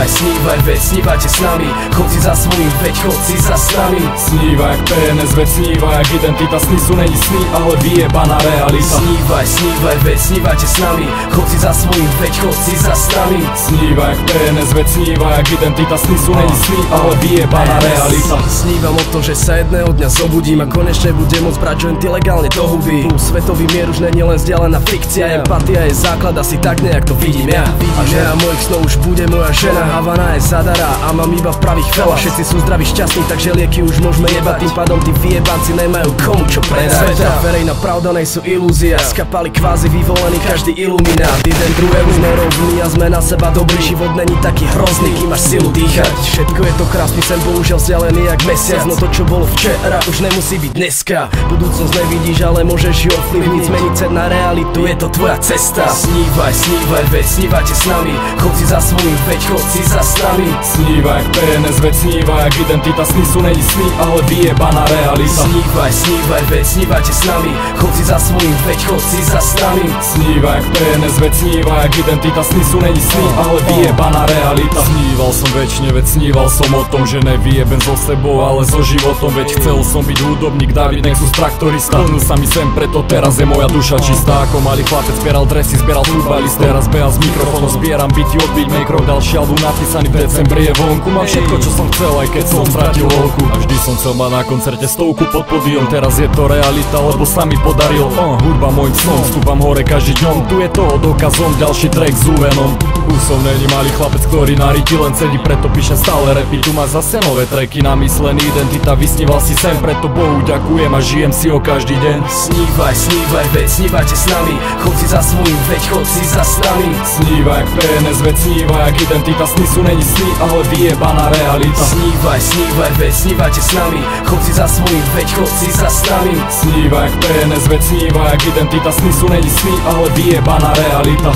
snívaj, veď snívajte s nami. Chod si za svojím, veď chod si za s nami. Snívaj jak PNS, veď snívaj jak identita. Sny sú není sny, ale vyjebaná realita. Snívaj, veď snívajte s nami. Chod si za svojím, veď chod si za s nami. Snívaj jak PNS, veď snívaj jak identita. Sny sú není sny, ale vyjebaná realita. Snívam o tom, že sa jedného dňa zobudím a konečne budem môcť brať jointy legálne do huby. Svetový mier už není len vzdialená fikcia. Empatia je základ, asi tak nejak to vidím ja. A žena mojich snov už bude moja žena. Havana je zadará a mám iba pravých veľa. Všetci sú zdraví, šťastní, takže lieky už môžeme jebať. Tým pádom tí vyjebanci nemajú komu čo predať. Sveta verejná pravda nejsú ilúzia. Skapali kvázi vyvolený každý iluminát. Jeden druhému sme rovní a sme na seba dobrý. Život není taký hrozný, kým máš silu dýchať. Všetko je to krásny sen, bohužiaľ vzdialený jak mesiac. No to čo bolo včera už nemusí byť dneska. Budúcnosť nevidíš, ale môžeš ju ovplyvniť. Zmeniť sa na realitu, je to tvoja cesta. Snívaj, veď snívajte s nami. Chod si za svojím, veď chod si za s nami. Snívaj jak PNS, veď snívaj jak identita. Sny sú není sny, ale vyjebaná realita. Snívaj, veď snívajte s nami. Chod si za svojím, veď chod si za s nami. Snívaj jak PNS, veď snívaj jak identita. Sny sú není sny, ale vyjebaná realita. Sníval som väčšine, veď sníval som o tom, že nevyjebem so sebou, ale so životom. Veď chcel som byť hudobník, David Nexus, traktorista. Plnil sa mi sem, preto teraz je moja duša čistá. Ako malý chlapec zbieral dresy, zbieral futbalist. Teraz behal s mikrofónom, zbieram byty od beatmakerov. Ďalší album napísaný v decembri je vonku. Mám všetko čo som chcel, aj keď som stratil holku. A vždy som chcel mať na koncerte 100 pod pódium. Teraz je to realita, lebo sa mi podaril. Hudba môjim snom, vstúpam hore každý dňom. Tu je toho dokazom, ďalší track s Uvenom. Už som není malý chlapec, ktorý na riti len sedí, preto píšem stále rapy. Tu máš zase nové tracky namyslený, identita vysníval si sem, preto Bohu ďakujem a žijem si ho každý deň. Snívaj, veď snívajte s nami. Chod si za svojím, veď chod si za s nami. Snívaj jak PNS, veď snívaj jak identita. Sny sú není sny, ale vyjebaná realita. Snívaj, veď snívajte s nami. Chod si za svojím, veď chod si za s nami. Snívaj jak PNS, veď snívaj jak identita. Sny sú není sny, ale vyjebaná realita.